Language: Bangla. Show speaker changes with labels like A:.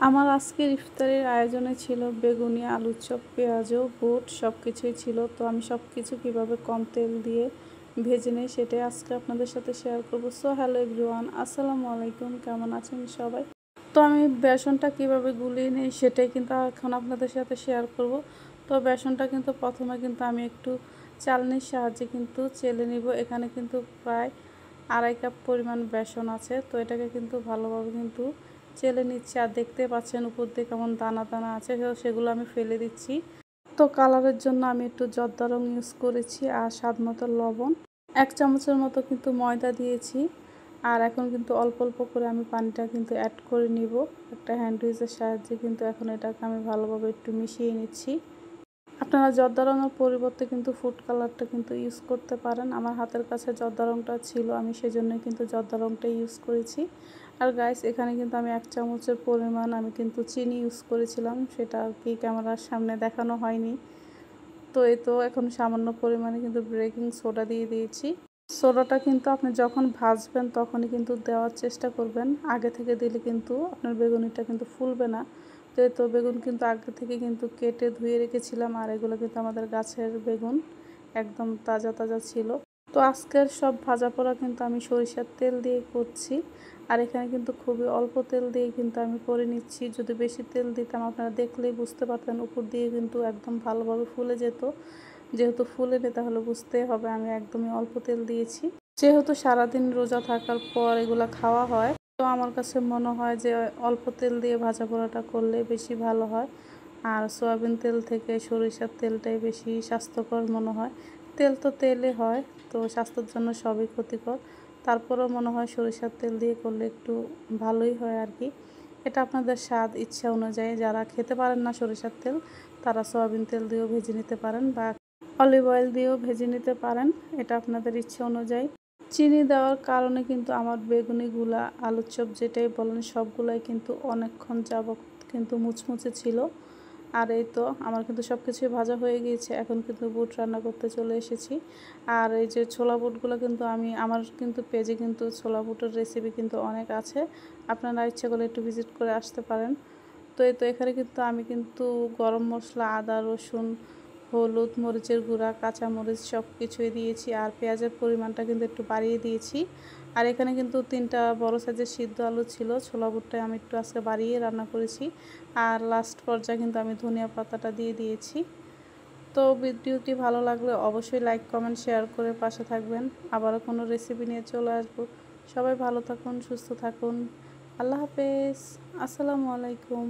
A: আমার আজকের ইফতারের আয়োজনে ছিল বেগুনি, আলুর চপ, পেঁয়াজ ও বুট সব কিছুই ছিল। তো আমি সব কিছু কীভাবে কম তেল দিয়ে ভেজে নিই সেটাই আজকে আপনাদের সাথে শেয়ার করব। সো হ্যালো এভরিওয়ান, আসসালামু আলাইকুম, কেমন আছেন সবাই? তো আমি বেসনটা কীভাবে গুলিয়ে নিই সেটাই কিন্তু এখন আপনাদের সাথে শেয়ার করব। তো বেসনটা কিন্তু প্রথমে কিন্তু আমি একটু চালনির সাহায্যে কিন্তু চেলে নিব। এখানে কিন্তু প্রায় 2.5 কাপ পরিমাণ বেসন আছে। তো এটাকে কিন্তু ভালোভাবে কিন্তু চেলে নিচ্ছি। আর দেখতে পাচ্ছেন উপর দিয়ে কেমন দানা দানা আছে, সেগুলো আমি ফেলে দিচ্ছি। তো কালারের জন্য আমি একটু জর্দা রং ইউজ করেছি আর স্বাদ মতো লবণ, 1 চামচের মতো কিন্তু ময়দা দিয়েছি। আর এখন কিন্তু অল্প অল্প করে আমি পানিটা কিন্তু অ্যাড করে নিব একটা হ্যান্ড উইচের সাহায্যে। কিন্তু এখন এটাকে আমি ভালোভাবে একটু মিশিয়ে নিচ্ছি। আপনারা জর্দা রঙের পরিবর্তে কিন্তু ফুড কালারটা কিন্তু ইউজ করতে পারেন। আমার হাতের কাছে জর্দা রঙটা ছিল, আমি সেজন্য কিন্তু জর্দা রঙটা ইউজ করেছি। আর গাইস, এখানে কিন্তু আমি 1 চামচের পরিমাণ আমি কিন্তু চিনি ইউজ করেছিলাম, সেটা আর কি ক্যামেরার সামনে দেখানো হয়নি। তো এই তো এখন সামান্য পরিমাণে কিন্তু বেকিং সোডা দিয়ে দিয়েছি। সোডাটা কিন্তু আপনি যখন ভাজবেন তখনই কিন্তু দেওয়ার চেষ্টা করবেন। আগে থেকে দিলে কিন্তু আপনার বেগুনিটা কিন্তু ফুলবে না। তো বেগুন কিন্তু আগে থেকে কিন্তু কেটে ধুয়ে রেখেছিলাম। আর এগুলো কিন্তু আমাদের গাছের বেগুন, একদম তাজা তাজা ছিল। তো আজকের সব ভাজা পোড়া কিন্তু আমি সরিষার তেল দিয়ে করছি। আর এখানে কিন্তু খুবই অল্প তেল দিয়ে কিন্তু আমি করে নিচ্ছি। যদি বেশি তেল দিতাম আপনারা দেখলেই বুঝতে পারতেন, উপর দিয়ে কিন্তু একদম ভালোভাবে ফুলে যেত। যেহেতু ফুলেনি তাহলে বুঝতেই হবে আমি একদমই অল্প তেল দিয়েছি। যেহেতু সারাদিন রোজা থাকার পর এগুলো খাওয়া হয়, তো আমার কাছে মনে হয় যে অল্প তেল দিয়ে ভাজা পোড়াটা করলে বেশি ভালো হয়। আর সয়াবিন তেল থেকে সরিষার তেলটাই বেশি স্বাস্থ্যকর মনে হয়। তেল তো তেলে হয়, তো স্বাস্থ্যের জন্য সবই ক্ষতিকর। তারপরেও মনে হয় সরিষার তেল দিয়ে করলে একটু ভালোই হয় আর কি। এটা আপনাদের স্বাদ ইচ্ছা অনুযায়ী, যারা খেতে পারেন না সরিষার তেল তারা সয়াবিন তেল দিয়েও ভেজে নিতে পারেন বা অলিভ অয়েল দিয়েও ভেজে নিতে পারেন, এটা আপনাদের ইচ্ছে অনুযায়ী। চিনি দেওয়ার কারণে কিন্তু আমার বেগুনিগুলা, আলুর চপ যেটাই বলেন, সবগুলাই কিন্তু অনেকক্ষণ যাবত কিন্তু মুচমুচে ছিল। আর এই তো আমার কিন্তু সব কিছুই ভাজা হয়ে গিয়েছে। এখন কিন্তু বুট রান্না করতে চলে এসেছি। আর এই যে ছোলা বুটগুলো কিন্তু আমার কিন্তু পেজে কিন্তু ছোলা বুটের রেসিপি কিন্তু অনেক আছে, আপনারা ইচ্ছে করলে একটু ভিজিট করে আসতে পারেন। তো এই তো এখানে কিন্তু আমি কিন্তু গরম মশলা, আদা, রসুন, হলুদ, মরিচের গুঁড়া, কাঁচামরিচ সব কিছুই দিয়েছি। আর পেঁয়াজের পরিমাণটা কিন্তু একটু বাড়িয়ে দিয়েছি। আর এখানে কিন্তু 3টা বড় সাইজের সিদ্ধ আলু ছিল। ছোলা বুটটায় আমি একটু আজকে বাড়িয়ে রান্না করেছি। আর লাস্ট পর্যায়ে কিন্তু আমি ধনিয়া পাতাটা দিয়ে দিয়েছি। তো ভিডিওটি ভালো লাগলে অবশ্যই লাইক, কমেন্ট, শেয়ার করে পাশে থাকবেন। আবারও কোনো রেসিপি নিয়ে চলে আসবো। সবাই ভালো থাকুন, সুস্থ থাকুন। আল্লাহ হাফেজ, আসসালামু আলাইকুম।